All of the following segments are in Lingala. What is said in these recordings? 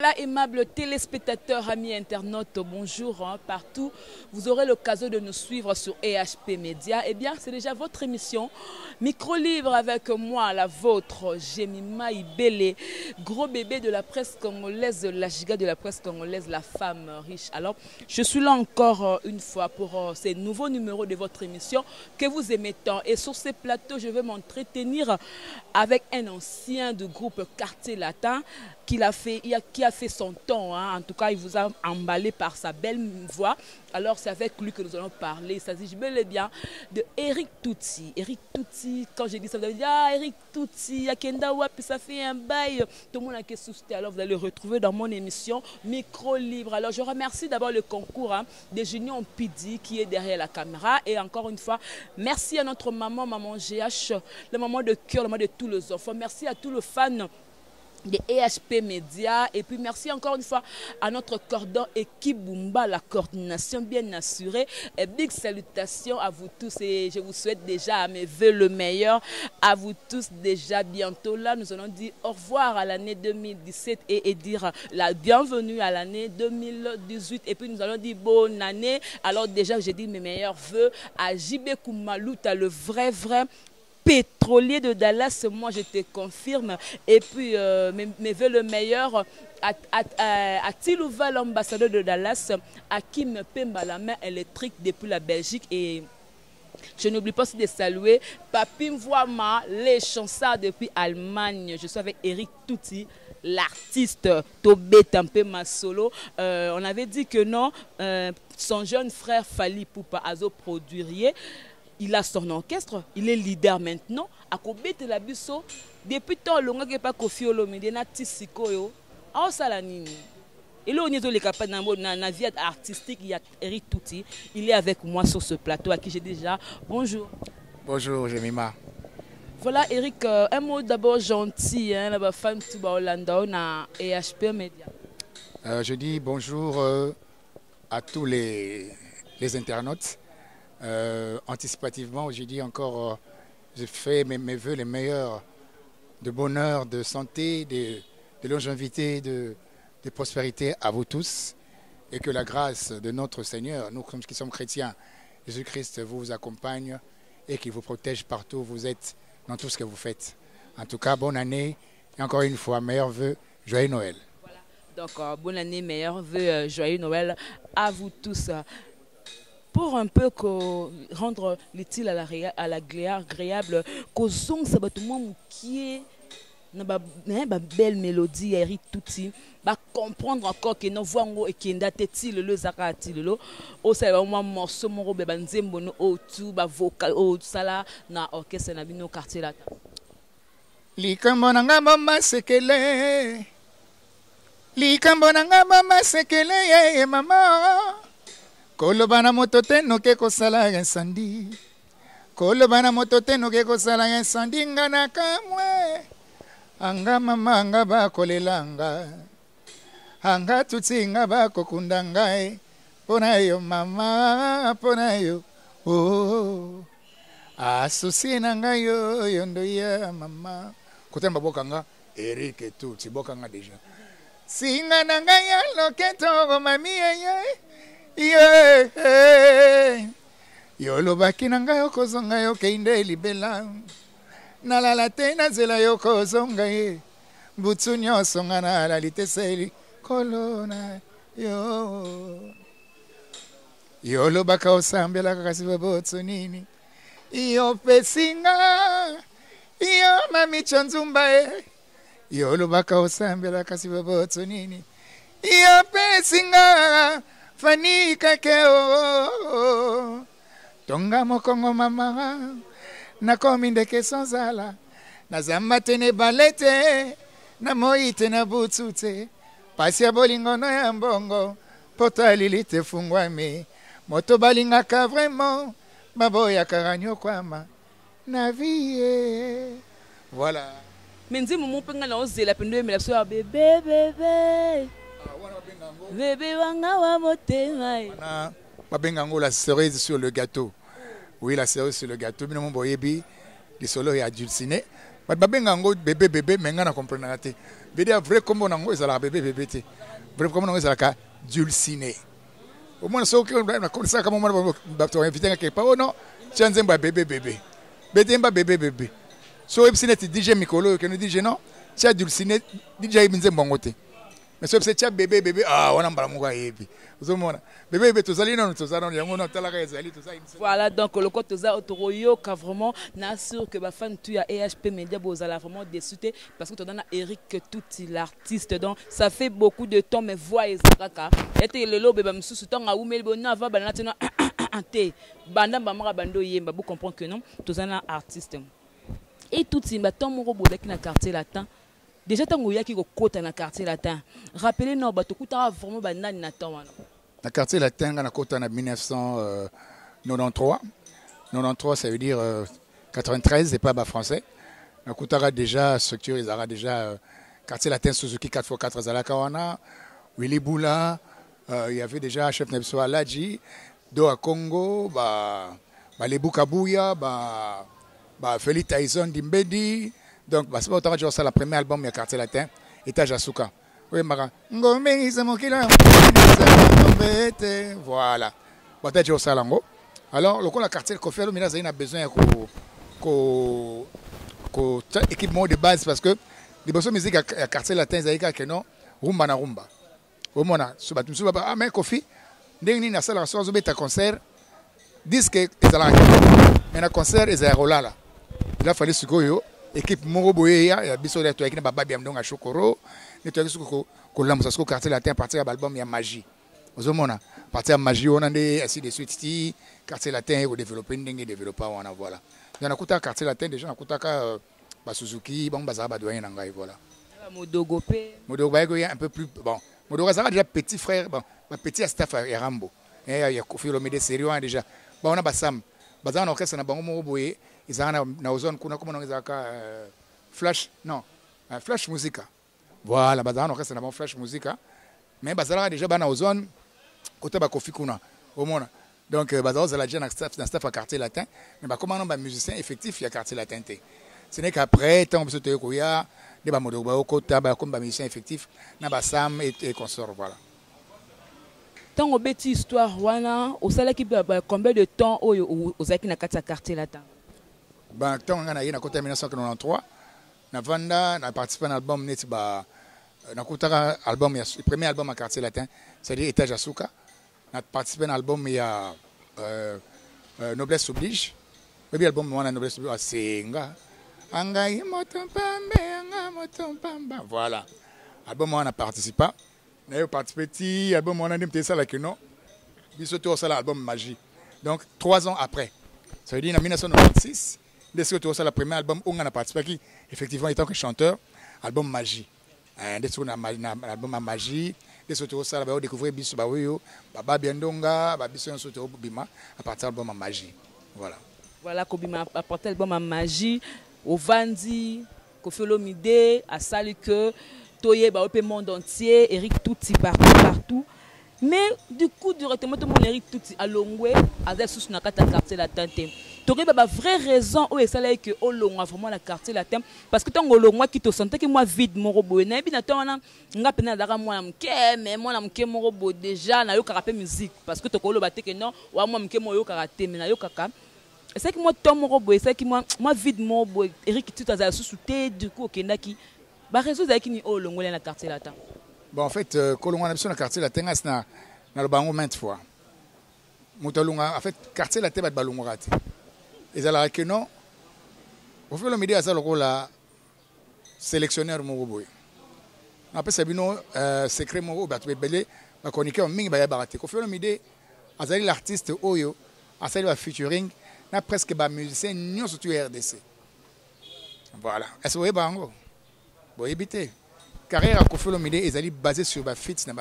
Voilà, aimables téléspectateurs, amis internautes, bonjour partout. Vous aurez l'occasion de nous suivre sur EHP Média. Eh bien, c'est déjà votre émission Micro Libre avec moi, la vôtre, Jemima Ibele, gros bébé de la presse congolaise, la giga de la presse congolaise, la femme riche. Alors, je suis là encore une fois pour ces nouveaux numéros de votre émission que vous aimez tant. Et sur ces plateaux, je vais m'entretenir avec un ancien du groupe Quartier Latin qui a fait son temps. En tout cas, il vous a emballé par sa belle voix. Alors, c'est avec lui que nous allons parler. Il s'agit bel et bien de Eric Touti. Eric Touti, quand j'ai dit ça, vous avez dit, ah, Eric Touti, Akenda Wapi, ça fait un bail. Tout le monde a été suscité. Alors, vous allez le retrouver dans mon émission Micro Libre. Alors, je remercie d'abord le concours de Junior Pidi qui est derrière la caméra. Et encore une fois, merci à notre maman GH, la maman de cœur, la maman de tous les enfants. Merci à tous les fans de EHP Média. Et puis merci encore une fois à notre cordon équipe Bumba, la coordination bien assurée. Et big salutations à vous tous et je vous souhaite déjà à mes vœux le meilleur. À vous tous déjà bientôt là. Nous allons dire au revoir à l'année 2017 et dire la bienvenue à l'année 2018. Et puis nous allons dire bonne année. Alors déjà j'ai dit mes meilleurs vœux à JB Koumalouta, le vrai pétrolier de Dallas, moi je te confirme. Et puis mes vœux le meilleur à Tilouva, l'ambassadeur de Dallas, à Kim Pemba, la main électrique depuis la Belgique. Et je n'oublie pas aussi de saluer Papim Voima, les chansons depuis Allemagne. Je suis avec Eric Touti, l'artiste Tobé Tampé Masolo. On avait dit que non, son jeune frère Fali Poupa Azo produirait. Il a son orchestre, il est leader maintenant. À Kobete la biso, depuis tant longtemps que pas Kofi Olomide na tisiko yo. Ah ça la nini. Et là on est dans les capables na vie artistique, il y a Eric Touti. Il est avec moi sur ce plateau à qui j'ai déjà bonjour. Bonjour Jemima. Voilà Eric, un mot d'abord gentil hein, la femme Touba Hollanda na EHP Média. Je dis bonjour à tous les internautes. Anticipativement, j'ai dit encore, je fais mes voeux les meilleurs de bonheur, de santé, de longévité, de prospérité à vous tous et que la grâce de notre Seigneur, nous qui sommes chrétiens, Jésus-Christ vous accompagne et qui vous protège partout où vous êtes dans tout ce que vous faites. En tout cas, bonne année et encore une fois, meilleurs vœux, joyeux Noël. Voilà. Donc, bonne année, meilleurs vœux, joyeux Noël à vous tous. Pour un peu rendre l'utile à l'agréable, qu'aux ça va tout le monde qui est une belle mélodie, Eric Touti, va comprendre encore que nous voyons et qui est daté le zakati le au ça va un morceau mon robe banzembo no au tout ba vocal au ça là na orchestre na bino quartier là. Likambo nanga mama sekele, likambo nanga mama sekele mama. Kolobana motote no ke kosala incendie. Kolobana motote no ke kosala incendie ngana kamwe. Anga mama anga ba kolelanga. Anga tuti nga ba kokundanga e. Pona yo mama, pona yo. Oh. Asusi nanga yo yondo ya mama. Kotemba bokanga Eric Touti bokanga déjà. Singa nanga ya loketo mami ye. Yeah, yolo bakina ngayo kozonga yo keinde libela nalala te nazela yo kozonga ye butsu nyonso nga nalali te seli kolona yo yolo baka osambelaka kasi babotso nini yo pesinga yo mami chonzumba ye yolo baka osambelaka kasi babotso nini yo pesinga Fani kakeo Tonga mokongo mama Nakomi ndeke sonzala Nazamba tene balete Na moite na butsute Pasi ya bolingono ya mbongo Pota lilite fungwame Moto balingaka vraiment Baboya karanyo kwama Na vie Voilà. Menzi mumu penga na ozela pendo me la so bébé Bébé wanga wa motema. Mabengango la cerise sur le gâteau. Oui, la cerise sur le gâteau. Bino boyebi, les solos et adulciné. babenga ngo bébé bébé mais nga na comprendre te bébé vrai comme on ngo ezala bébé bébé te vrai comme on ezala ka dulciné au moins so que na comme ça comme on va te inviter quelque part oh non tiens ba bébé bébé bébé bébé bébé so ebsine ti DJ Mikolo que nous DJ non tia dulciné DJ ibinze mbongote mais so c'est tia bébé bébé ah on mbala muka yebi uzomona bébé bébé tozali non tozali yango non talaka ezali tozali voilà donc le côté toza otoroyo ka vraiment na sûr que ba fan tu ya EHP Media bozala vraiment déçuté parce que tu donnes Eric Touti l'artiste donc ça fait beaucoup de temps mais voix ezakaka ete lelo beba msusu tanga umeli bona va bana tena ante banda bamara bando yemba vous comprendre que non tozana artiste et tout simba tant moko bodaki na quartier latin déjà tango yaki ko kota na quartier latin rappelez non bato kuta vraiment banani na temps wana na quartier latin na kota na 1993 93 ça veut dire 93 c'est pas bas français na kutara déjà structure ils aura déjà quartier latin Suzuki 4x4 zalaka wana Willy Boula il y avait déjà chef Nebso Aladji do à Congo ba Lebuka Bouya ba Feli Tyson Dimbedi donc c'est pas autant que ça la premier album du quartier latin étage Asuka oui mara ngombe izamokila voilà bata jo salango alors le quartier Kofi Olomide a besoin ko équipement de base parce que les besoins musique à quartier latin zaika que non rumba na rumba au mona subatu subaba ah mais Kofi ndenge na sala so beta concert disque ezala mais na concert ezala là il a fallu sikoyo équipe moko boye ya biso la toyaki na baba biamdonga chokoro ne toyaki suko ko lamusa suko quartier latin partir à album ya magie ozomona partir à magie on a des ainsi de suite ti quartier latin au développer ndenge développer on voilà na kuta quartier latin déjà na kuta ka ba Suzuki bon bazaba doyen na ngai voilà Modogo un peu plus bon Modogo ça déjà petit frère bon petit staff ya Rambo et ya Kofi Olomide sérieux déjà bon on a basam bazana orchestre na bango mo boye izana na ozone kuna comme on ezaka flash non flash musica voilà bazana orchestre na bango flash musica mais bazala déjà bana ozone côté ba Kofi kuna au monde donc bazala la déjà na staff à quartier latin mais ba comment ba musicien effectif ya quartier latin ce n'est qu'après tant que c'était koya de ba Modogo ba kota ba comme ba musicien effectif na ba sam et consort voilà. Tant au bêtis histoire wana au salaire qui combien de temps aux zaki na kati quartier latin ben tant on a eu na côté 1993 na vanda na participé à l'album net ba na kota album le premier album à quartier latin c'est-à-dire étage Asuka na participé à l'album il y a Noblesse oblige mais album wana Noblesse oblige senga angai motompambe anga motompamba voilà album on a participé na participé album on a dit ça là que non biso to ça l'album magie donc 3 ans après ça veut dire en 1996 dès que tu as le premier album on a participé qui effectivement étant que chanteur album magie dès que on a album magie dès que tu as ça va découvrir biso ba weyo baba biandonga ba biso on soto bima à partir de album magie voilà ko bima à partir de album magie au Vandi Kofi Olomide a sali que Toye ba au monde entier Eric Touti partout mais du coup directement tout le monde Eric Touti à Longwe à sous na kata quartier latin Toye ba vraie raison où ça là que Olongwa vraiment la quartier latin parce que tant Olongwa qui te sentait que moi vide mon robot na bi na tona nga pena dara moi mke mais moi na mke mon robot déjà na yo karape musique parce que to ko lo ba te que non wa moi mke mo yo karate mais na yo kaka c'est que moi tom mon robot c'est que moi vide mon robot Eric Touti à sous du coup okendaki ba réseau zaki ni Olongwe na quartier latin. Bon en fait kolongwa na biso na quartier latin na le bango maintes fois mutalunga en fait quartier latin ba balungwa te ezala que non Kofi Olomide asa lokola sélectionneur mo boy après ça bino secret mo ba belé ba chroniqueur mingi ba ya barate Kofi Olomide azali l'artiste oyo asali ba featuring na presque ba musicien nyonso surtout RDC voilà est-ce que bango boy habité carrière à Kofi Olomide est basée sur ba feat. Ça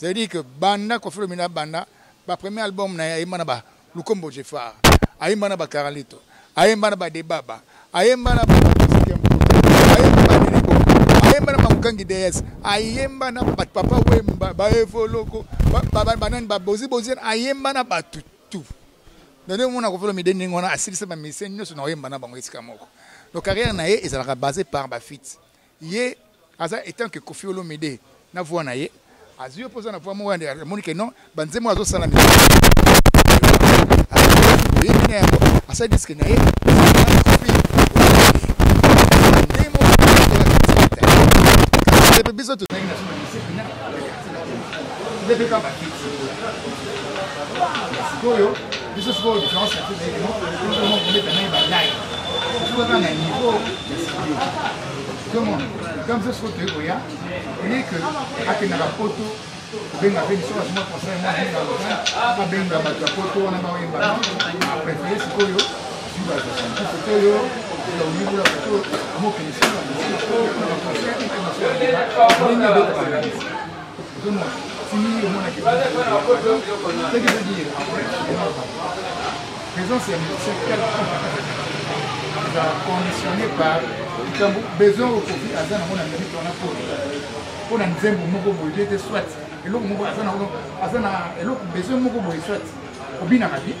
veut dire que banda Kofi Olomide banda ba premier album na yemba na ba Lukombo Jefar ayemba ba Carlito ayemba ba Debaba ayemba ba ayemba ba Mukangi DS ayemba na ba Papa Wemba ba Evoloko ba nan ba Bozi ayemba na ba tout Donc on a refait le midi on a assis ça mais c'est nous sur nos yemba na bango esika moko. Donc carrière na ye ezalaka basé par ba fit. Yé aza étant que Koffi Olomide na voix na ye azio posa na voix mo wande Monique non banzemo azo sala mi. Asa disque na ye Koffi Demo le biso to na debe ka ba fit. Sikoyo biso sikoyo différence na fait mais non on met dans ba live. Je vois un niveau comment comme ce soit que Goya et que à que na poto ben avec sur moi conseil moi na ben na ba poto on a ba yemba après faire sikoyo tu vas sikoyo au niveau la photo moi que ici on conseil international donc si on a ce que je veux dire présence c'est quel conditionné par besoin au Koffi Azana on a mérite on a pour un nzembo moko boye te soit eloko moko azana eloko besoin moko boye soit obina kabi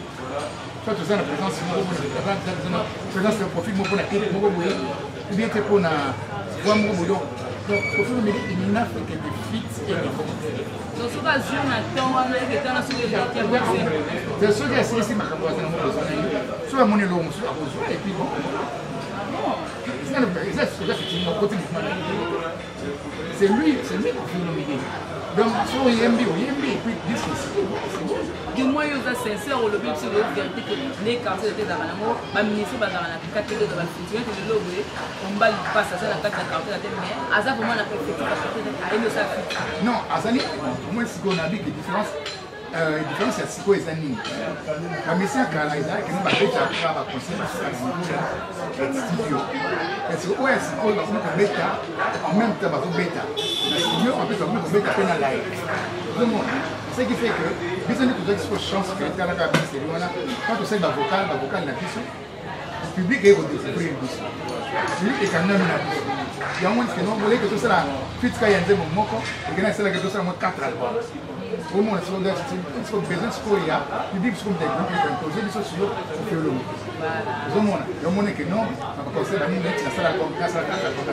soit azana présence moko boye présence de profil moko na kete moko boye ou bien te pour na voix moko boye donc Koffi Olomide il n'a fait que des feats et des donc ce que je n'attends pas que tu as sur les c'est ce que c'est ici ma campagne na moko soit mon elongo soit besoin et puis bon c'est lui qui fait l'omidé. Donc, sur Yembi, et puis du moins, il y a sincère au lobby sur la vérité que les quartiers étaient dans l'amour, ma ministre va dans la catégorie de la future, et le lobby, on va passer à la carte de quartier, mais à ça, vraiment, la perspective à une de sa future. Non, à ça, au moins, si on a vu des différences. Différence c'est quoi les années la mission Kalaïda qui nous va faire à conseil studio est-ce que ouais c'est quoi le bêta en même temps va bêta le studio en fait on peut bêta peine à live donc ce qui fait que besoin de toute expo chance que tu as la cabine c'est lui quand tu sais la vocal la question le public est au découvrir lui et quand même la il y a un moment que non voulait que tout ça là puis quand il y a un démon moko et que c'est là que tout ça moi 4 albums au moins si on a besoin de ce qu'il y a tu dis que c'est comme des groupes qui ont posé des choses sur Koffi Olomide au moins il y a un moment que non on va penser la minute la salle album la salle album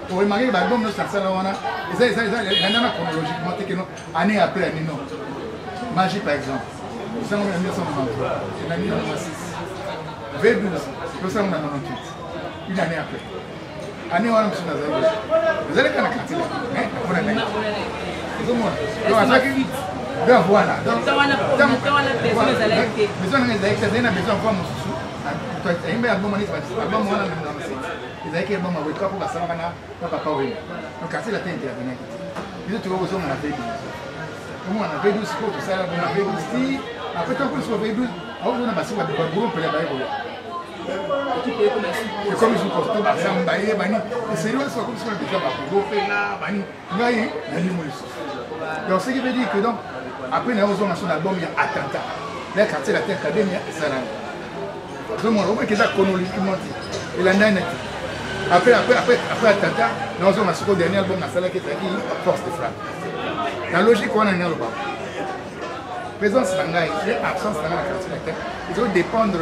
pour remarquer l'album de cette salle on a il y en a chronologiquement que non année après année non Magie par exemple c'est en 1993 c'est en 1996 V12 c'est en 1998 une année après année on a monsieur Nazaré vous allez quand la quartier mais on a donc voilà donc besoin de voir mon sous il y a album album on a ils avaient album avec quoi pour ça on a papa oui donc quartier la tête intervenir ils ont trouvé besoin on a fait comment on a fait 12 pour tout ça on a fait 12 après tant qu'on soit fait 12 on a passé le groupe là et comme ils sont costauds par exemple bani c'est sérieux c'est comme si on était pas pour faire là bani ngai nani moïse donc ce qui veut dire que donc après nous avons son album il y a attentat là quartier la terre académie ça là donc on voit que ça chronologiquement et la nana après attentat nous avons son dernier album na sala qui est force de frappe la logique on a dans le bas présence d'angai et absence dans la quartier la terre ils doivent dépendre de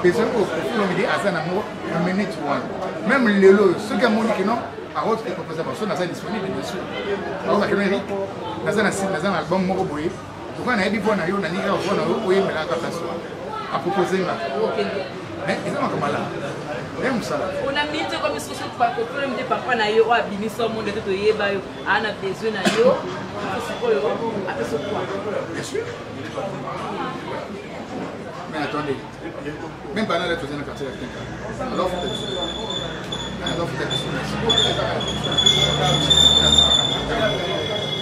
besoin au Koffi Olomide azana mo na minute one même les lots ceux qui ont dit que non à autre et proposé par son disponible dessus alors que Eric dans un album moko boye donc on a dit bon na yo na ninga on a boye mais là ka passe à proposer là mais ils ont comme là même ça on a mis comme ils sont pas Koffi Olomide papa na yo abimi so monde de yeba yo ana besoin na yo c'est quoi yo après ce quoi bien sûr mais attendez même pendant la deuxième quartier alors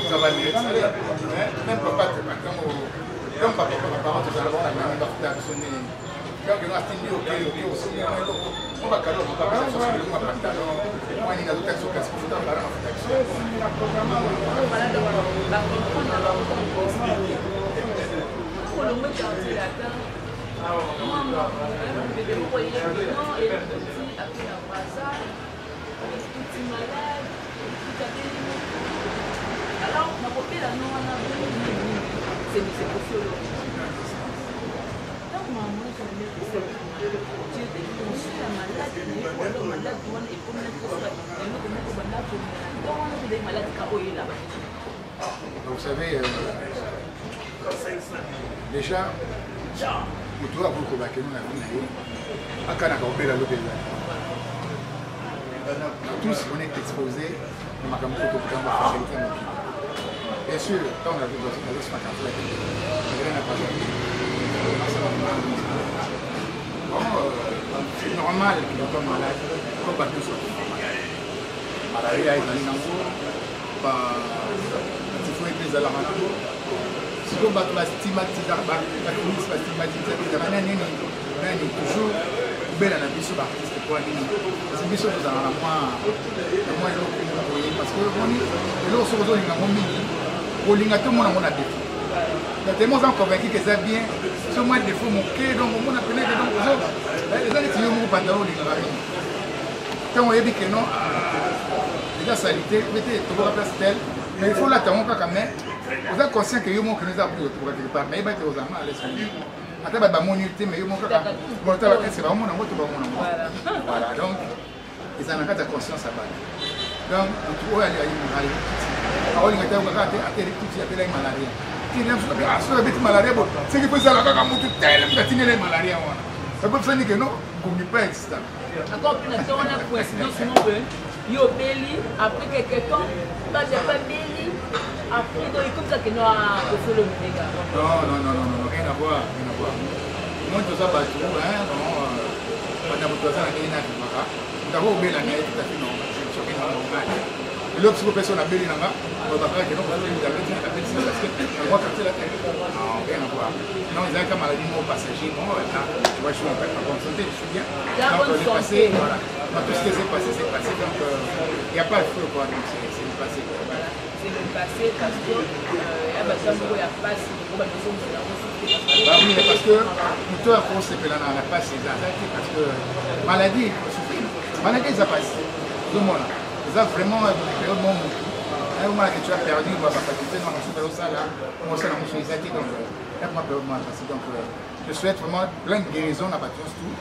ça va mieux même papa comme papa parents te allons la même partie quand on a fini ok aussi on va calmer on va pas sur le mois pantalon moi il y a d'autres choses qui se font dans la alors ma copine là non c'est Koffi Olomide donc Vous savez, déjà, pour toi, vous combattez nous la vie, à Canada, on peut la lever. Tous, on est exposés à ma caméra pour pouvoir faciliter notre vie. Bien sûr, quand on a vu dans ce cas-là, c'est normal qu'il y ait un malade, comme bateau soit malade. Il y a des gens qui faut être des alarmes. Si on va stigmatiser, toujours belle à la biso d'artiste pour aller. Parce que biso nous avons parce que on se retrouve dans mon mini. Au linga tout le monde a défaut. Il y a tellement de convaincus que c'est bien. Ce moins de défaut, mon cœur, donc on a appelé que donc les autres. Les gens qui ont mon pantalon, les gars. Quand on a dit que non, les gars salité, mettez tout la place telle. Mais il faut l'attendre quand même. Vous êtes conscient que nous avons pris pour quelque part. Mais il va être aux amants à l'esprit. Après, il va monter, mais il va c'est vraiment un autre. Voilà, donc, ils ont une conscience à battre. Donc, on trouve aller à une maladie. Alors, il y a des gens qui appellent la malaria. Qui n'aiment pas ça, la malaria. C'est qu'il faut ça, la caméra, tellement de la malaria. Ça peut dire que non, qu'on n'est pas existant. Encore plus, on a une coïncidence, il y a belli, après quelques temps, là, j'ai pas belli. Après, donc, comme ça que nous avons fait le méga. Non, rien à voir. Moi, tout ça, on a besoin d'abord, on a tout à fait normal. L'autre personne a béni là-bas, on va faire que non, on va faire la tête. Non, rien à voir. Non, ils ont une maladie non passager. Bon, là, tu vois, je suis en bonne santé, je suis bien. Donc, on est passé, voilà. Tout ce qui s'est passé, c'est passé. Donc, il n'y a pas de feu, quoi. Donc, c'est le passé. C'est le passé parce que il y a besoin de la face. Oui, parce que tout à coup, c'est que là, on n'a pas ces attaques parce que maladie, maladie, ça passe. Tout le monde. Ça vraiment une période où un moment que tu as perdu, on va pas faculté, non, on se ça là, on se l'a mouché donc donc je souhaite vraiment plein de guérisons à Bâtons tout,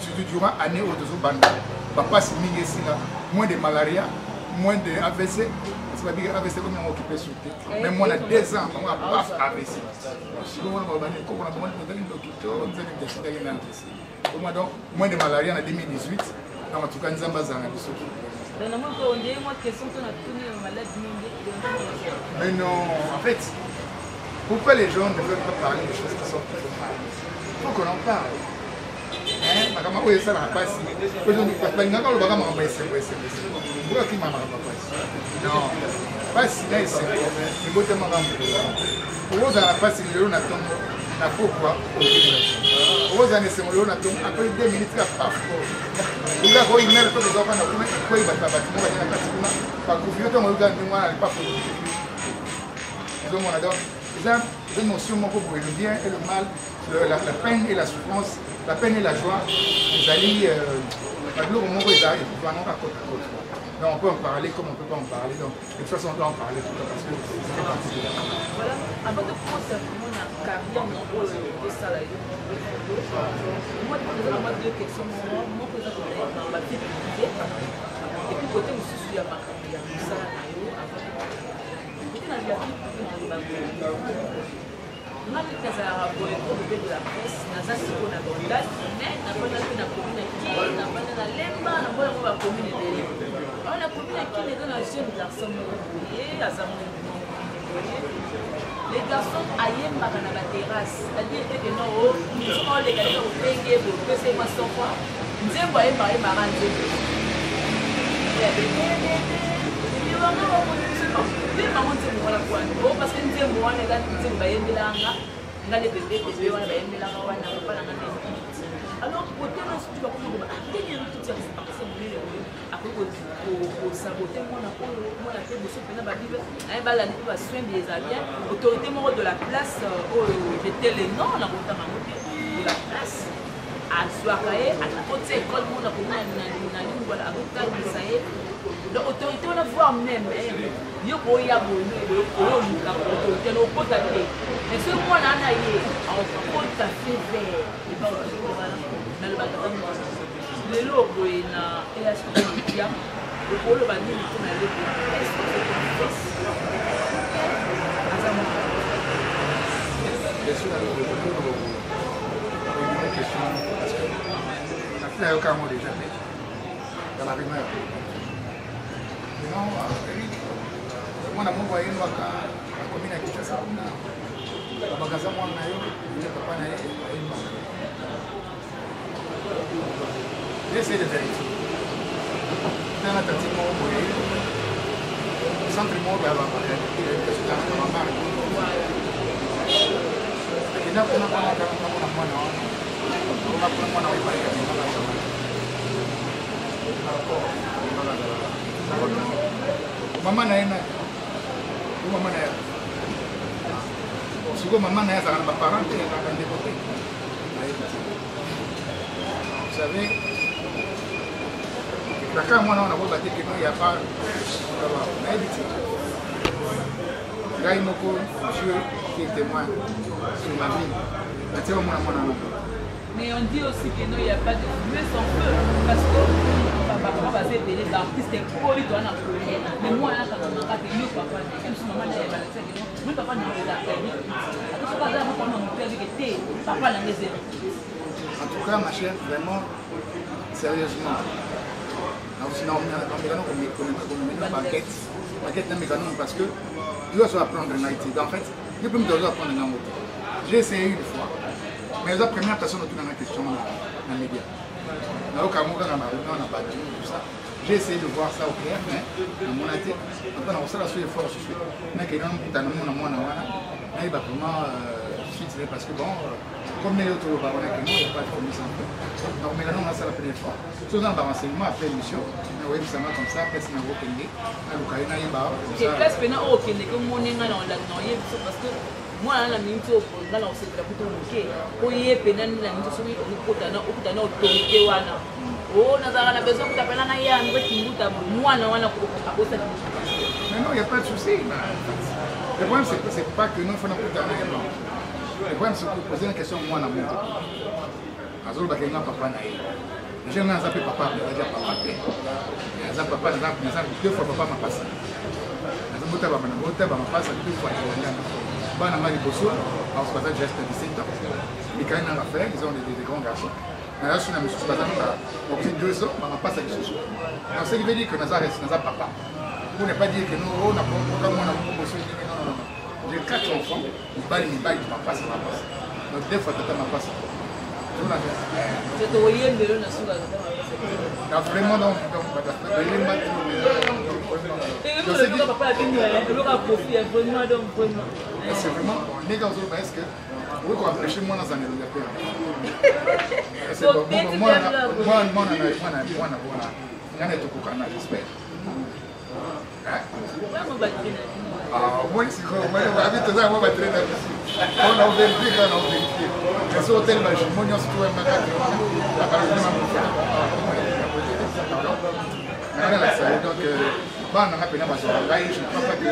surtout durant l'année au dessous bande. Papa s'est mis ici là, moins de malaria, moins de AVC, parce que dire AVC comme on occupé sur le tête. Même moi on a 2 ans, on a pas AVC. Si on va venir comme on a demandé de l'hôpital, on a des décisions d'aller dans ici. Au moins donc moins de malaria en 2018, en tout cas nous avons besoin de ça. Mais non, en fait, pourquoi les gens ne veulent pas parler des choses qui sont très mal? Il faut qu'on en parle. Oui, ça n'a pas si. Non, pas si là, c'est bon. Pour vous, pas si le n'a pas pourquoi. Vous avez ces mots, après 2 minutes, la paf. Vous avez une mère qui vous a fait un peu émotion pour le bien et le mal, la peine et la souffrance, la peine et la joie. Vous allez donc on peut en parler comme on ne peut pas en parler. Donc de toute façon on doit en parler parce que c'est parti de là. Voilà, avant de commencer vraiment la carrière de salarié, moi je vais avoir 2 questions. Moi je vais avoir la fidélité et puis côté aussi il y a ma carrière de salarié avant de côté la vie on a fait des rapports de la presse, on a fait un abordage, mais on n'a pas fait la commune qui, on n'a pas fait la lemba, on n'a pas fait la commune de l'île. Alors la commune qui est dans la jeune garçon, les garçons aillent par la terrasse, c'est-à-dire que non, nous sommes les gars au Bengue, que c'est moi sans fois, nous sommes par les marins. Parce que nous sommes les gars qui sont les bébés, alors, côté là, tu vas comprendre, il y a tout ça, après, pour saboter, moi, on a fait des choses, on a fait des avions, autorité de la place, j'étais les noms, on a de la place, à Soiraé, à la haute école, on a fait une voilà, à l'hôpital, ça y est. Donc autorité on a voir même yo ko ya bonne o luka autorité no ko ta te mais ce moi là na yé en ko ta fait vers et pas dans le bateau le logo na EHP Media le polo ba ni ko na le bien sûr une question parce que la fille a aucun mot déjà dans la rumeur. Non, mwana mungu wa yenu akomina kichwa sana. Abagaza mwana yo ile papa na yeye aimba. C'est de vérité. Dans la tête mon boye. Centre mon ba ba c'est la maman. Et là on a pas mwana. On a pas mwana wa pale Mama na yena, mama na yena. Sugo mama na yena, ça va pas parler, ça va pas décoter. Vous savez, quand moi on a beau battre que non, il y a pas, on a évité. Là il me faut Dieu qui est témoin sur ma vie. Maintenant on a mon amour. Mais on dit aussi que non, il n'y a pas de fumée sans feu. Parce que papa va se payer d'artistes et pour lui, doit en appeler. Mais moi, là, quand on a raté, nous, papa, même si maman n'a pas dit, nous, papa, n'a pas dit. Attention, pas d'avoir qu'on a montré avec tes papa, n'a pas dit. En tout cas, ma chère, vraiment, sérieusement, sinon, on a une baguette d'un mécanisme parce que tu dois apprendre en Haïti. En fait, je peux me donner à apprendre en Haïti. J'ai essayé une fois. Mais la première personne qui a une question dans les médias. J'ai essayé de voir ça au clair, mais dans mon tête, on a fait l'effort sur ce sujet. Parce que bon, comme les autres baronnes, il n'y a pas de commission. Donc maintenant, on a ça la première fois. Tout dans le renseignement après l'émission, on a ça comme ça, après c'est un gros pays. Et place maintenant, ok, les communes dans la noyée, parce que moi, la minute au programme, on s'est plutôt ok. Pour y aller, pénal, la minute sur le côté autorité. Oh, nous avons besoin de t'appeler à Naya, nous avons moi, nous avons mais non, il n'y a pas de souci. Le problème, c'est pas que nous faisons un coup d'année. Le problème, c'est que poser une question, moi, dans mon temps. Azul Bakena, papa, j'ai un appelé papa, mais j'ai papa. J'ai un papa, deux fois papa m'a passé. J'ai un passé deux fois. Bana Mali Bosso, en ce moment, j'ai 17 ans. Les cas n'a pas fait, ils ont des grands garçons. Mais là, je suis un monsieur, on fait 2 ans, on n'a pas ça qui se joue. Donc, ce qui veut dire que Nazar reste Nazar papa. Pour ne pas dire que nous, on a beaucoup bossé. Non. J'ai 4 enfants, ils baillent, ma passe, ma passe. Donc, des fois, tata ma passe. Je vous l'avais. C'est au Yémen de l'eau, la souga. Vraiment, donc, c'est vraiment, les gars, est-ce que vous pouvez empêcher moi dans un élévateur? C'est bon, moi, j'espère. Moi, c'est quoi? Moi, on va traîner on a vérifié quand on a vérifié. Mais ce hôtel, je suis mignon si tu veux un macaque. Donc, on a appelé ma soeur. Là, je ne crois pas que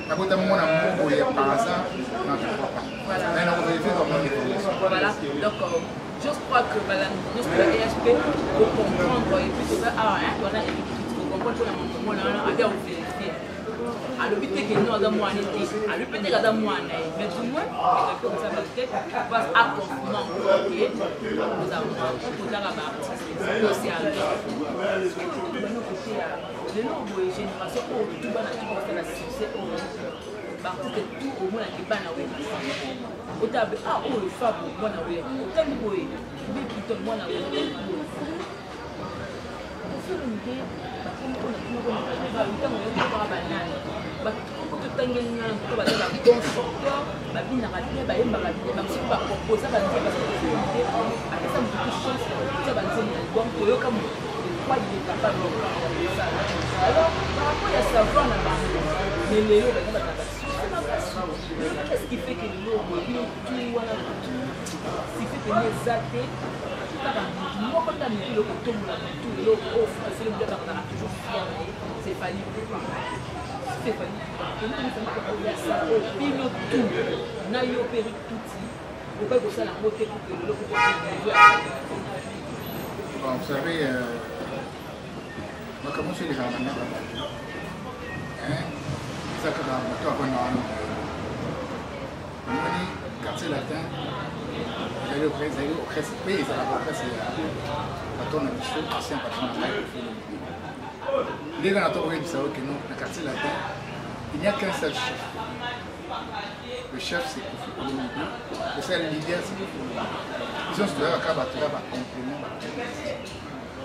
la boîte à mon amour est par hasard. Non, je ne crois pas. Mais on va vérifier dans mon information. Voilà, donc je crois que notre EHP pour comprendre et puis on a pour comprendre que on a bien vérifié. Alors, peut-être que nous avons moins d'été, alors peut-être que nous avons moins d'été, mais tout le monde, comme ça, peut-être, va à confinement, ok, nous avons les nouvelles générations, tout va la succès, parce que tout au monde qui va dans le au table, ah, oh, le fab, moi, au table, oui, mais plutôt, moi, dans le alors, par rapport à savoir, mais Qu'est-ce qui fait que les lots, tout, voilà, tout, ce qui fait que les athées, moi, quand tu as mis le coton, tout, le lot, c'est le gars qui a toujours fier, c'est Fanny. C'est Fanny. Et nous, il y a ça, au pino tout, naïo péri tout, vous pouvez ça la beauté pour que le lot soit. Bon, vous savez, moi, comment je suis les gens ça que dans le temps, on dit quartier latin, ils allaient au pays, ils allaient au presse, patron de l'issue, ancien patron de l'issue. Les gens ont envoyé du savoir que non, dans le quartier latin, il n'y a qu'un seul chef. Le chef, c'est Kofi Olomide. Le seul leader, c'est Kofi Olomide. Ils ont studié à Kabatura, par complément.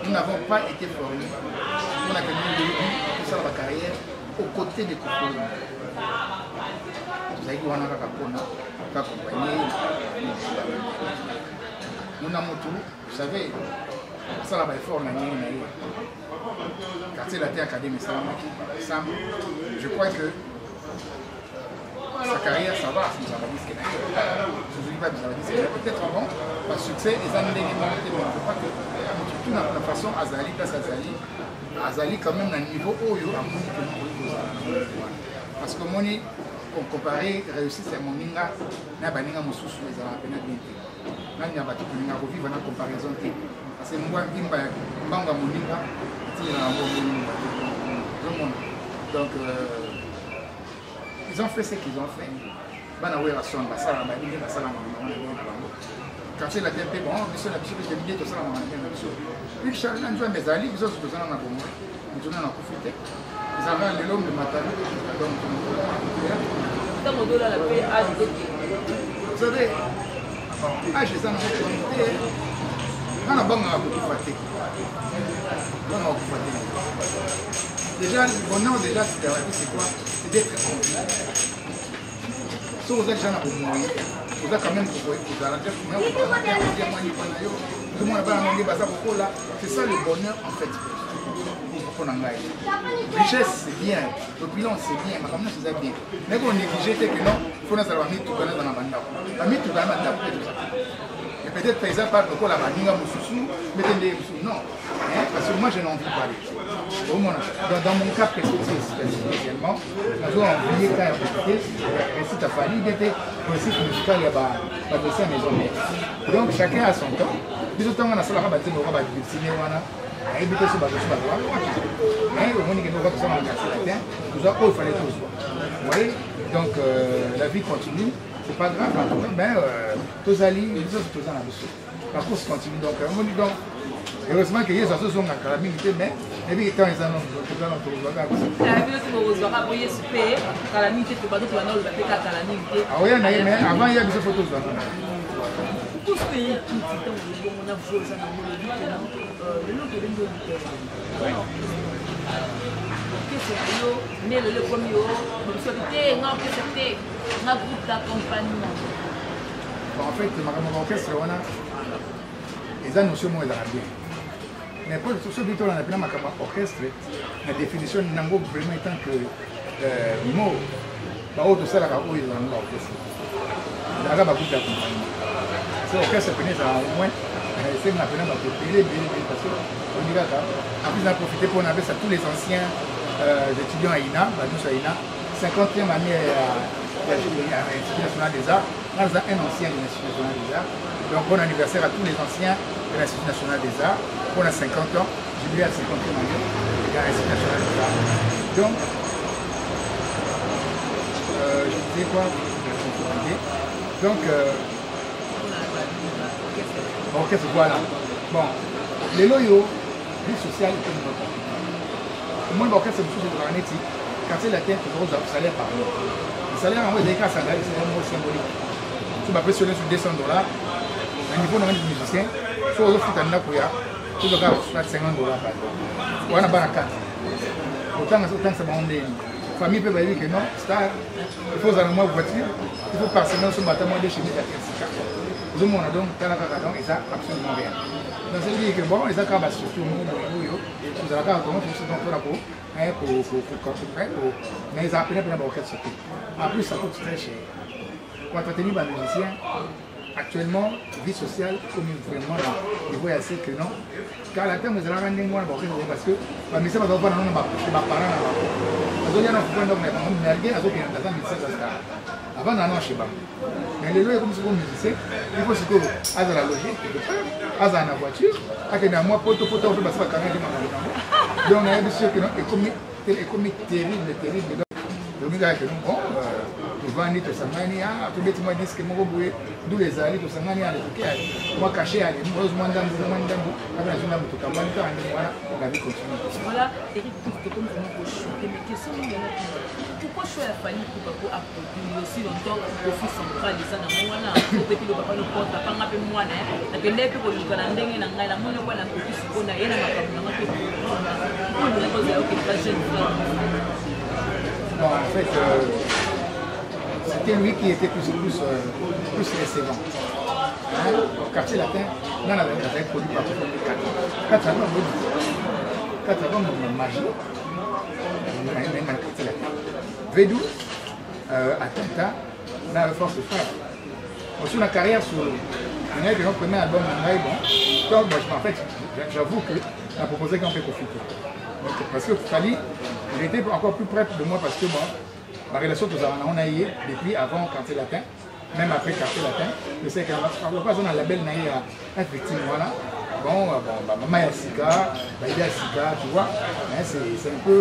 Nous n'avons pas été formés. On a connu le début de toute la carrière aux côtés de Kofi Olomide. Vous savez qu'on a accompagné. Nous avons tout, vous savez, ça là-bas est fort, quartier latin académie, je crois que sa carrière, ça va, si vous avez dit ce qu'elle a fait. Je ne dis pas que vous avez dit ce qu'elle a fait. Peut-être avant, par succès, les années d'éléments, mais je crois que tout dans la façon, Azali, grâce à Azali, quand même, dans le niveau haut, il y a un monde qui est parce que mon on comparait réussite à Moninga, n'a pas de moussous, les Arabes, n'a pas de Moninga, on vit dans la comparaison. Parce que moi, je suis Mbanga Moninga, donc, ils ont fait ce qu'ils ont fait. Quand c'est la DP, bon, monsieur la psychique, j'ai mis tout ça dans la main. Puis, je suis allé mes alliés, ils ont besoin d'un abonnement. Ils ont profité. Ils avaient l'homme de Matari. Dans mon dos, là, la paix, vous savez, j'ai ça dans la communauté. On a beaucoup de fatigue. Déjà, le bonheur, déjà, c'est quoi? C'est d'être convié. Si vous êtes déjà dans le moyen, vous avez quand même c'est ça le bonheur en fait. Richesse c'est bien, l'opulence c'est bien, ma famille c'est bien. Mais quand on néglige que non, il faut nous avoir mis tout dans la bande. La mis tout dans la bande. Et peut-être par exemple, par exemple, la baninga moussou, mettez non. Parce que moi je n'ai envie de parler. Dans mon cas spécialement, nous avons oublié quand il y a profité, et si tu as fallu, il était principe musical, il y a pas de ça maison. Donc chacun a son temps. Puis autant on a ça, on va dessiner, et puis tout ça, mais au moins il y a tout ça dans le quartier latin, nous avons il fallait tout ça. Vous voyez, donc la vie continue, c'est pas grave, mais tous alliés, nous sommes tous dans la mission. La course continue, donc heureusement que les gens sont en calamité, mais et puis quand ils en ont tout ça, on trouve la calamité. Ah oui, mais avant il y a des photos. Tous les pays qui on a joué ça dans le lot de l'industrie. Mais le premier, c'était un groupe d'accompagnement. En fait, ma orchestre, on a les notions moins arabes. Mais pour ce but, on a appelé ma orchestre, la définition n'a pas vraiment étant que mot, de ça, la où ils ont l'orchestre. L'arabe a beaucoup d'accompagnement. C'est l'orchestre pénètre au moins, c'est ma pénètre à payer parce qu'on y va. En plus, on a profité pour on avait ça tous les anciens étudiants à INA, nous à INA, 50e année à l'Institut national des arts. On a un ancien de l'Institut national des arts. Donc, bon anniversaire à tous les anciens de l'Institut national des arts. On a 50 ans, jubilé à 50e année de l'Institut national des arts. Donc, je disais quoi? Donc, orchestre, voilà. Bon, les loyaux, vie sociale est une autre. Moi, l'orchestre, c'est une chose de quand c'est la tête, tu as un salaire par mois. Le salaire, en vrai, c'est un mot symbolique. Tu vas pressionner sur $200. À niveau de musicien, tu vas offrir un napoya, tu vas offrir $50 par mois. On a pas la carte. Autant que ça va en ligne. La famille peut dire que non, il faut avoir une voiture, il faut passer dans ce matin, moi, des chimiques à 15 cas. Tout le monde a donc, et ça, absolument rien. Donc, c'est-à-dire que bon, les accords, surtout, nous allons comment tout ce dont on a pour, mais ils apprennent à l'orchestre surtout. En plus, ça coûte très cher. Pour entretenir un musicien, actuellement, vie sociale, comme vraiment, il faut assez que non. Car la terme, nous allons rendre moins parce que les musiciens ne vont pas nous chez ma parent. Nous allons faire donc les parents, mais rien à ce qu'il y a dans le avant d'aller chez moi. Mais les lois, comme c'est comme musicien, il faut que à la logique, à la voiture, à que moi, pour tout, on peut passer par la caméra. Donc, on est sûr que non, économie terrible. Donc, bon, nous vendons tout ça, tout le monde dit que mon beau, d'où les alliés, tout ça, moi caché, moi, la vie continue. Voilà, Eric, comme vous choqué, mais question, pourquoi choisir la famille pour produire aussi longtemps l'office central de ça dans le monde, depuis le papa le porte, pas un peu moins, la gueule pour le Canadien, la monnaie, la police, on a rien à ma Bon, en fait, c'était lui qui était plus récevant. Au quartier latin, on avait produit particulièrement 4 albums de magie, même dans le quartier latin. Védou, à Tanta, on avait force de faire. Aussi, la carrière sur notre premier album, bon. Donc, en fait, j'avoue que la proposé qu'on peut profiter. Donc, parce que Fali, il était encore plus près de moi parce que bon, la relation que on a eu depuis avant Quartier Latin, même après Quartier Latin, je sais qu'à la base on a la belle naïe effectivement là. Bon, maman Yassika, Baïda Yassika, tu vois, c'est un peu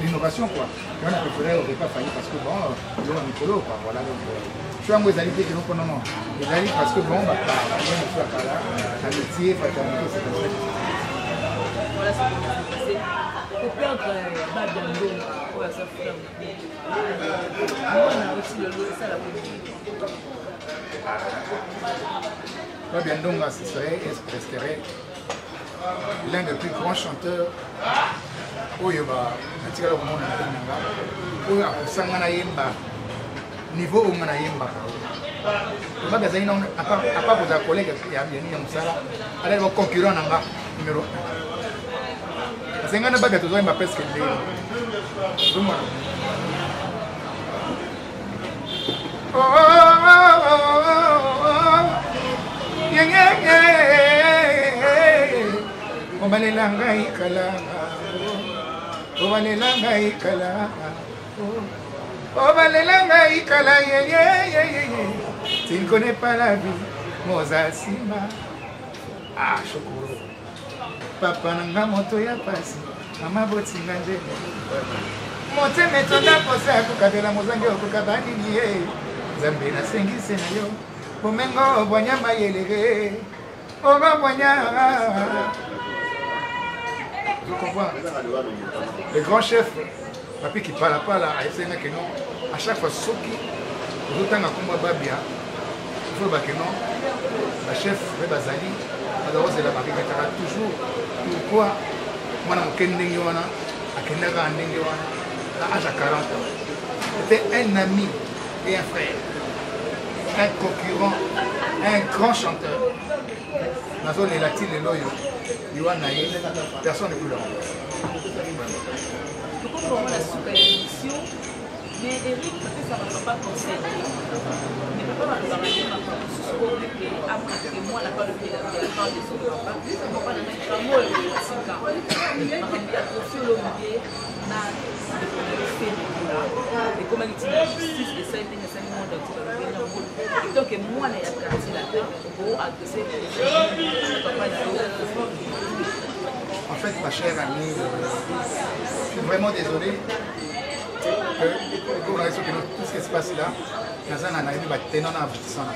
l'innovation quoi. Et on a préféré au départ Fali parce que bon, il y a un micro quoi, voilà. Donc, je suis en modalité que nous prenons, les alliés parce que bon, un métier, fraternité, c'est comme ça. Voilà ce qui s'est passé. Pour perdre Babiando, pour sa femme. On a aussi le lot, ça la politique. Babiando, ce serait l'un des plus grands chanteurs au Yoba, au monde, au Sangana Yemba, niveau où on a Yemba. Le magasin, à part vos collègues qui ont bien mis ça, allez vos concurrents en bas, numéro 1. C'est un peu de temps, il m'a presque dit. Tu ne connais pas la vie, Moza Sima. Ah, Chokoro. Papa nanga moto ya pasi, mama botinga nje. Mote metonda posa kukabela mozange okukabani niye. Zambe na sengise na yo. Bomengo bonya mayelere. Oba bonya. Tu comprends? Le grand chef, papi qui parle pas là, à que non. À chaque fois soki, autant à combat babia. Il faut que non. La chef Bazali. Alors c'est la marque toujours. Pourquoi moi je suis à l'âge de 40 ans. C'était un ami et un frère, un concurrent, un grand chanteur. Dans la zone latine, personne n'est plus là. Mais Eric, ça ne va pas concerner. Ne peut pas nous arranger ma parole après moi, la parole de la part des autres. Je ne peux pas donner un mot de la Sika. Il y a trop fait le milieu, et comme il dit la justice, et ça a été nécessairement dans le donc, moi, il y a quartier là-dedans pour adresser les en fait, ma chère amie, je suis vraiment désolé. Tout ce qui se passe là, nous avons un aboutissant.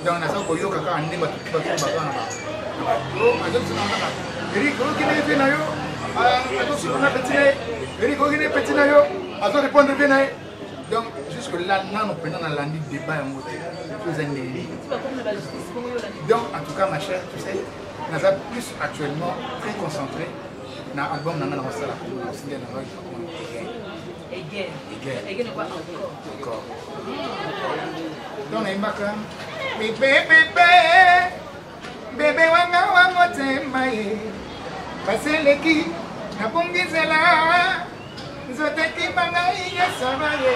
Donc, nous avons un donc, jusque-là, nous prenons un débat. Donc, en tout cas, ma chère, tu sais, nous sommes plus actuellement très concentrés dans l'album de la Again. Encore. Donc, on a bébé. bebe wanga wa motema ye baseleki nabongizela nzoteki bangai nyasaba ye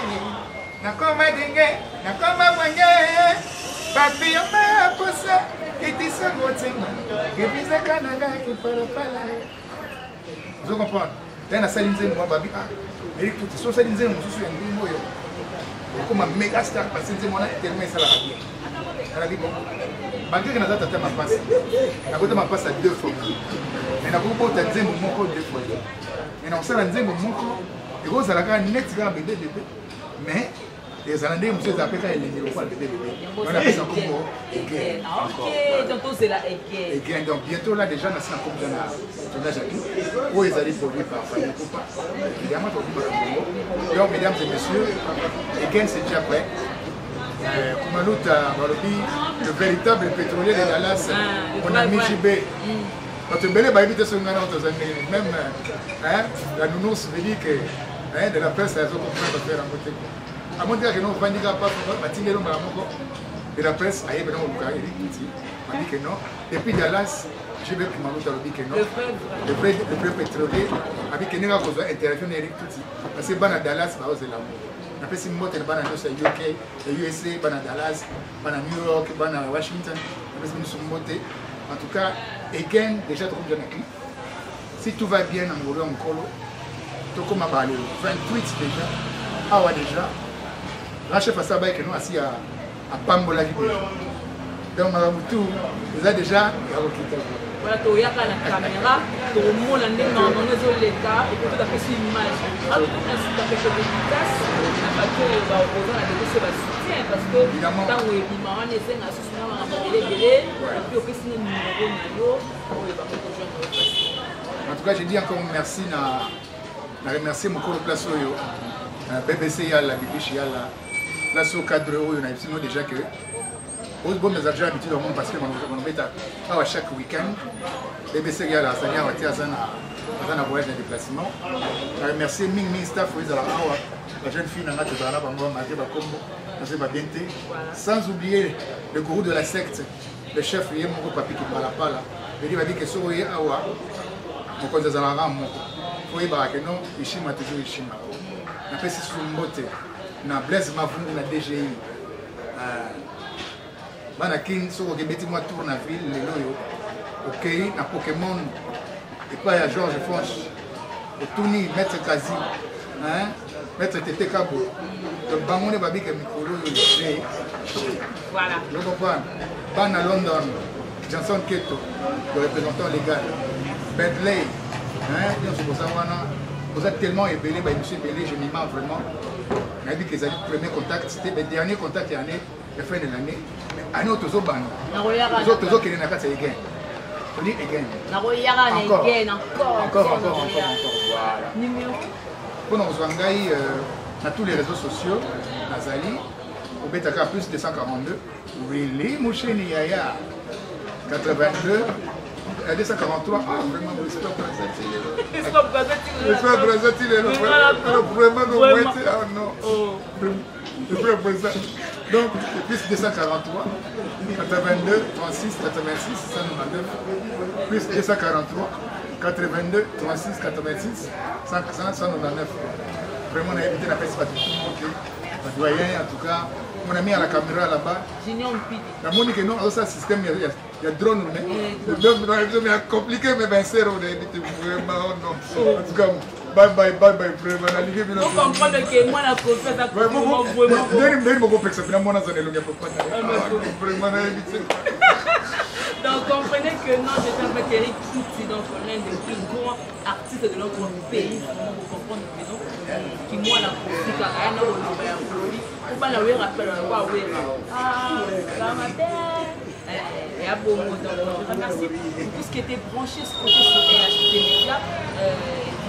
nakoma denge nakoma bwange papi yoma akosa kitisa motema kebizaka nanga kiparapala vous comprenez tena nasali nzembo mwa babi Eric Tuti so sali nzembo mosusu ya ndimo yo comme un méga star parce que nzembo na tellement esalaka bien alabi bon malgré que nazata ta mapasa nakota mapasa 2 fois mais nakobota nzembo moko 2 fois mais nakosala nzembo moko ekozalaka net kaka bebe mais ezala nde mosusu ezala mpe kaka elengi lokola bebe wana apesa kombo again donc bientôt là déjà nasi na kombo na tournage à tout oyo ezali produit par Fabien Poupa évidemment tokobima kongo donc mesdames et messieurs again c'est déjà prêt Kumaluta balobi le véritable pétrolier de Dallas mon ami JB notre belle baby de son gagnant même la nounours me dit que de la presse elle a comprendre faire en côté à mon dire que non vandika pas batingelo malamoko de la presse aye bena oluka Eric Tuti m'a dit que non depuis Dallas JB Kumaluta lobi que non le vrai pétrolier avec que n'ga cause intervention Eric Tuti parce que bana Dallas ba ozela napesi mbote bana nyonso ya UK ya USA bana Dallas bana New York bana Washington napesi biso mbote en tout cas again déjà trop bien écrit si tout va bien en Ngolo Nkolo tokoma ba le 28 déjà awa déjà la chef asaba que nous assis à Pambola vidéo donc Maramutu ils a déjà voilà to yaka la caméra to mona ndenge na monezo leka et tout à fait une image alors tout ça fait que efficace parce que ba opposant la décision va soutien parce que tant où il m'a on essaie à soutenir ma belé et puis au fait sinon numéro na yo pour les ba rejoindre. En tout cas j'ai dit encore merci na remercier mon collègue place oyo BBC yala bibishi yala place au cadre oyo na sinon déjà que aux bonnes déjà habitués au monde parce que on met à chaque week-end BBC yala sanya wati azana voyage de déplacement. Je remercie Ming staff la jeune fille nanga tezala bango marqué ba kombo parce que ba bienté sans oublier le gourou de la secte le chef Yemoko Papi qui parle pas là il dit que so ye awa moko tezala ramo faut y ba que non ishima toujours ishima na pesi sumbote na Blaise Mavungu na DGI bana kin so ke beti moi tourne na ville le loyo OK na Pokémon et pas à Georges Fonch au Touni maître Kazi hein maître Tété Kabo donc bangone babi ke mikolo yo voilà je comprends bana London Johnson Keto le représentant légal Bentley hein bien c'est pour ça wana vous êtes tellement ébélé bah monsieur Bélé je m'y mets vraiment on a dit que c'est le premier contact c'était le dernier contact année la fin de l'année mais année autozo bana les autres autozo qui est na kati again on dit again encore voilà numéro pour nous wangai na tous les réseaux sociaux Nazali au Betaka plus 242 really Moucheni Yaya 82 243 ah vraiment l'histoire Brazzaville vraiment ah non je peux après ça donc plus 243 82 36 86 199 plus 243 82 36 86 199 vraiment on a évité la peste pas tout le monde doyen en tout cas mon ami à la caméra là-bas la monique non ça système il y a drone mais le drone est compliqué mais ben c'est on a évité vraiment non en tout cas bye vraiment la ligue bien on comprend que moi la confesse à vraiment même beaucoup plus bien moi dans le pas vraiment on a évité donc comprenez que non je suis avec Eric Tuti donc l'un des plus grands artistes de notre pays vraiment vous comprendre que non qui moi la confesse à rien au Robert ou pas la oui rappelle quoi oui ah ça matin et à bon mot donc merci tout ce qui était branché sur EHP Média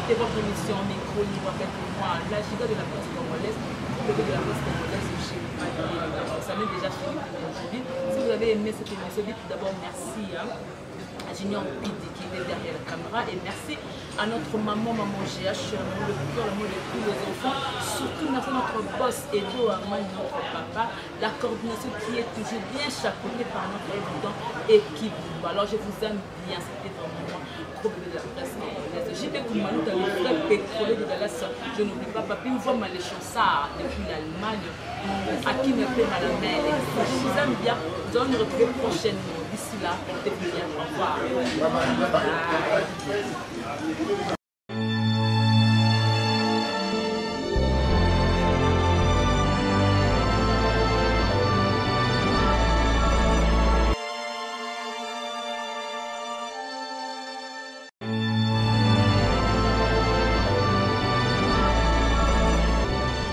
c'était votre émission micro libre avec moi la giga de la presse congolaise le de la presse congolaise chez ça m'est déjà fini pour aujourd'hui si vous avez aimé cette émission dites d'abord merci à Junior Pidi qui était derrière la caméra. Et merci à notre maman GH, le cœur, l'amour de tous les enfants. Surtout merci à notre boss Edo Armand, notre papa. La coordination qui est toujours bien chapeautée par notre évident équipe. Alors je vous aime bien, c'était vraiment moi, gros bébé de la presse congolaise. J'étais Koumalou dans le vrai pétrolier de Dallas. Je n'oublie pas, papi, une fois mal ça depuis l'Allemagne, à qui me fait mal à la mer. Je vous aime bien, nous allons nous retrouver prochainement. D'ici là, portez-vous bien, au revoir. Bye.